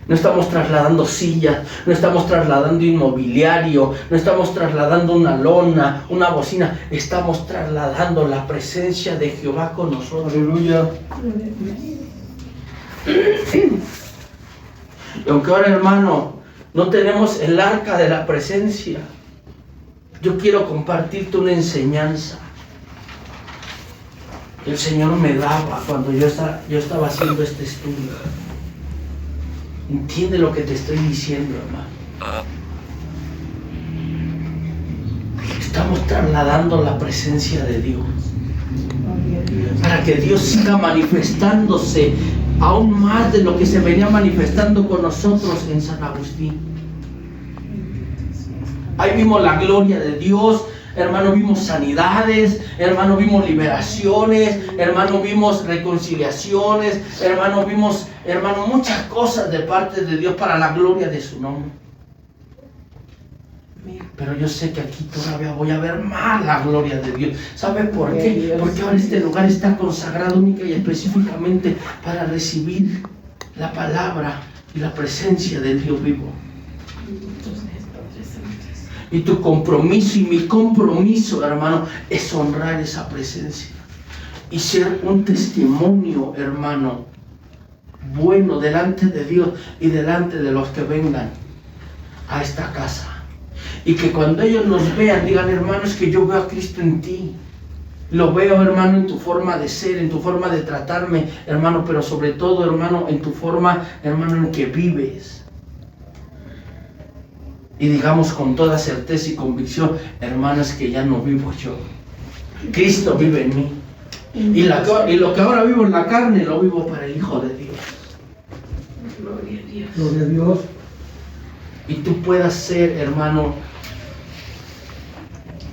No estamos trasladando sillas, no estamos trasladando inmobiliario, no estamos trasladando una lona, una bocina. Estamos trasladando la presencia de Jehová con nosotros. Aleluya. Y aunque ahora, hermano, no tenemos el arca de la presencia, yo quiero compartirte una enseñanza que el Señor me daba cuando yo estaba haciendo este estudio. Entiende lo que te estoy diciendo, hermano. Estamos trasladando la presencia de Dios para que Dios siga manifestándose aún más de lo que se venía manifestando con nosotros en San Agustín. Ahí vimos la gloria de Dios, hermano, vimos sanidades, hermano, vimos liberaciones, hermano, vimos reconciliaciones, hermano, vimos, hermano, muchas cosas de parte de Dios para la gloria de su nombre. Pero yo sé que aquí todavía voy a ver más la gloria de Dios. ¿Sabe por qué? Porque ahora este lugar está consagrado única y específicamente para recibir la palabra y la presencia del Dios vivo. Y tu compromiso y mi compromiso, hermano, es honrar esa presencia y ser un testimonio, hermano, bueno delante de Dios y delante de los que vengan a esta casa. Y que cuando ellos nos vean digan, hermano, es que yo veo a Cristo en ti. Lo veo, hermano, en tu forma de ser, en tu forma de tratarme, hermano, pero sobre todo, hermano, en tu forma, hermano, en que vives. Y digamos con toda certeza y convicción, hermano, es que ya no vivo yo. Cristo vive en mí. Y lo que ahora vivo en la carne, lo vivo para el Hijo de Dios. Gloria a Dios. Gloria a Dios. Y tú puedas ser, hermano,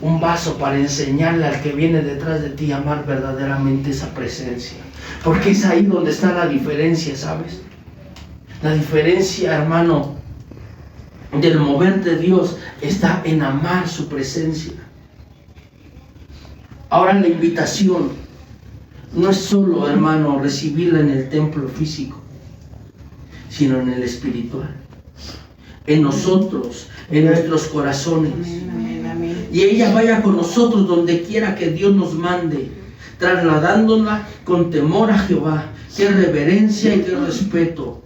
un vaso para enseñarle al que viene detrás de ti a amar verdaderamente esa presencia. Porque es ahí donde está la diferencia, ¿sabes? La diferencia, hermano, del mover de Dios está en amar su presencia. Ahora la invitación no es solo, hermano, recibirla en el templo físico, sino en el espiritual, en nosotros, en nuestros corazones. Y ella vaya con nosotros donde quiera que Dios nos mande, trasladándola con temor a Jehová, que reverencia y que respeto,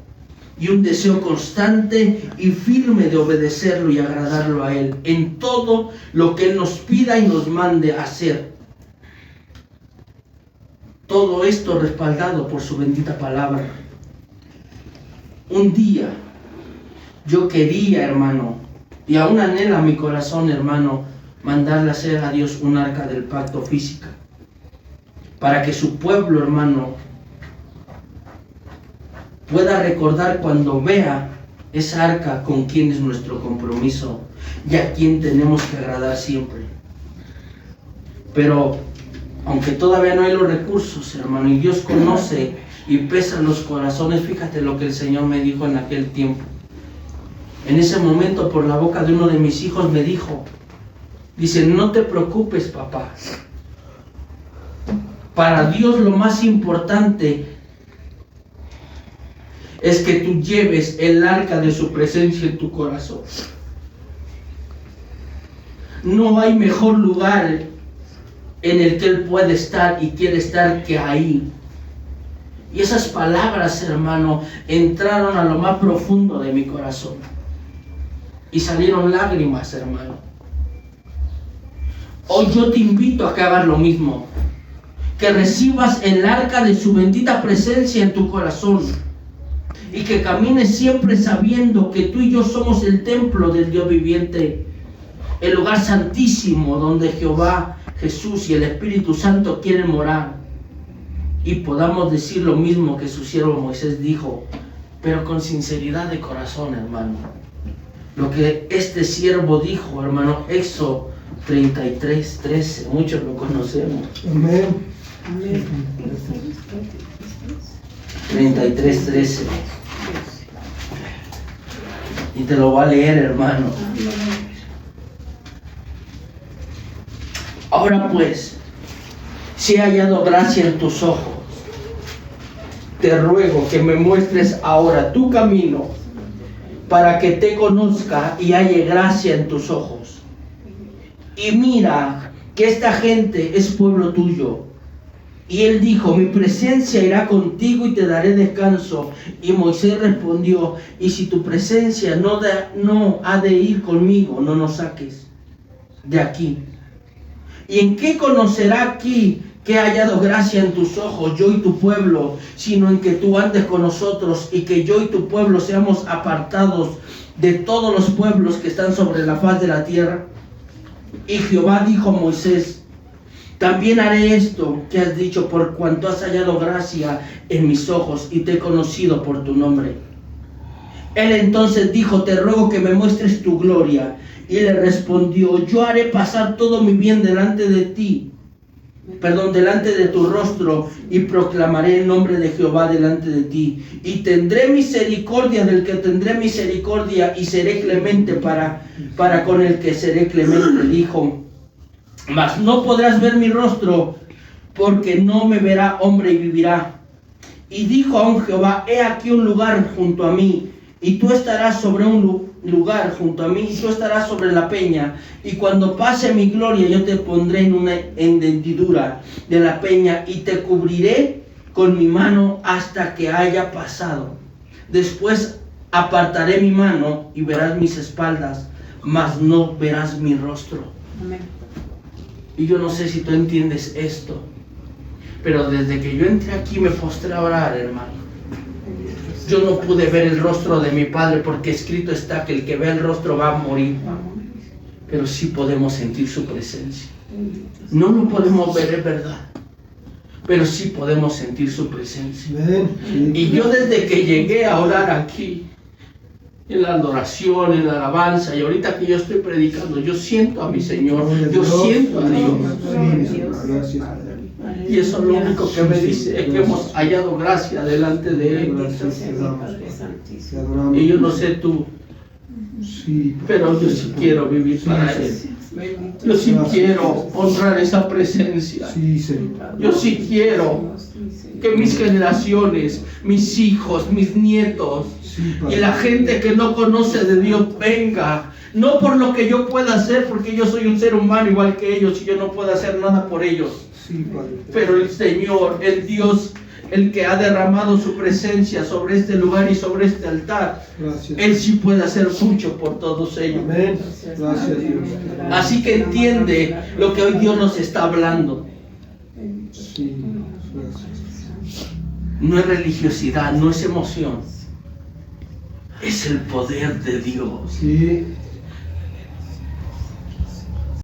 y un deseo constante y firme de obedecerlo y agradarlo a Él en todo lo que Él nos pida y nos mande hacer. Todo esto respaldado por su bendita palabra. Un día yo quería, hermano, y aún anhela mi corazón, hermano, mandarle a hacer a Dios un arca del pacto física, para que su pueblo, hermano, pueda recordar cuando vea esa arca con quién es nuestro compromiso y a quién tenemos que agradar siempre. Pero aunque todavía no hay los recursos, hermano, y Dios conoce y pesa los corazones, fíjate lo que el Señor me dijo en aquel tiempo. En ese momento, por la boca de uno de mis hijos, me dijo, dice, no te preocupes, papá. Para Dios lo más importante es que tú lleves el arca de su presencia en tu corazón. No hay mejor lugar en el que Él puede estar y quiere estar que ahí. Y esas palabras, hermano, entraron a lo más profundo de mi corazón. Y salieron lágrimas, hermano. Hoy yo te invito a que hagas lo mismo. Que recibas el arca de su bendita presencia en tu corazón. Y que camines siempre sabiendo que tú y yo somos el templo del Dios viviente. El lugar santísimo donde Jehová, Jesús y el Espíritu Santo quieren morar. Y podamos decir lo mismo que su siervo Moisés dijo, pero con sinceridad de corazón, hermano. Lo que este siervo dijo, hermano, Éxodo 33:13, muchos lo conocemos. Amén. 33:13. Y te lo voy a leer, hermano. Ahora pues, si he hallado gracia en tus ojos, te ruego que me muestres ahora tu camino, para que te conozca y halle gracia en tus ojos. Y mira que esta gente es pueblo tuyo. Y él dijo, mi presencia irá contigo y te daré descanso. Y Moisés respondió, y si tu presencia no ha de ir conmigo, no nos saques de aquí. ¿Y en qué conocerá aquí que he hallado gracia en tus ojos, yo y tu pueblo, sino en que tú andes con nosotros y que yo y tu pueblo seamos apartados de todos los pueblos que están sobre la faz de la tierra? Y Jehová dijo a Moisés, también haré esto que has dicho, por cuanto has hallado gracia en mis ojos y te he conocido por tu nombre. Él entonces dijo, te ruego que me muestres tu gloria. Y le respondió, yo haré pasar todo mi bien delante de tu rostro, y proclamaré el nombre de Jehová delante de ti. Y tendré misericordia del que tendré misericordia, y seré clemente para con el que seré clemente. Dijo, mas no podrás ver mi rostro, porque no me verá hombre y vivirá. Y dijo aún Jehová, he aquí un lugar junto a mí, y tú estarás sobre un lugar junto a mí, y tú estarás sobre la peña, y cuando pase mi gloria yo te pondré en una hendidura de la peña, y te cubriré con mi mano hasta que haya pasado. Después apartaré mi mano y verás mis espaldas, mas no verás mi rostro. Amén. Y yo no sé si tú entiendes esto, pero desde que yo entré aquí me postré a orar, hermano. Yo no pude ver el rostro de mi Padre porque escrito está que el que ve el rostro va a morir. Pero sí podemos sentir su presencia. No lo podemos ver, es verdad, pero sí podemos sentir su presencia. Y yo desde que llegué a orar aquí, en la adoración, en la alabanza, y ahorita que yo estoy predicando, yo siento a mi Señor, yo siento a Dios. Y eso es lo único que me dice, es que hemos hallado gracia delante de Él. Y yo no sé tú, pero yo sí quiero vivir para Él. Yo sí quiero honrar esa presencia. Yo sí quiero que mis generaciones, mis hijos, mis nietos y la gente que no conoce de Dios venga. No por lo que yo pueda hacer, porque yo soy un ser humano igual que ellos y yo no puedo hacer nada por ellos. Pero el Señor, el Dios, el que ha derramado su presencia sobre este lugar y sobre este altar, Él sí puede hacer mucho por todos ellos. Gracias, Dios. Así que entiende lo que hoy Dios nos está hablando. No es religiosidad, no es emoción. Es el poder de Dios.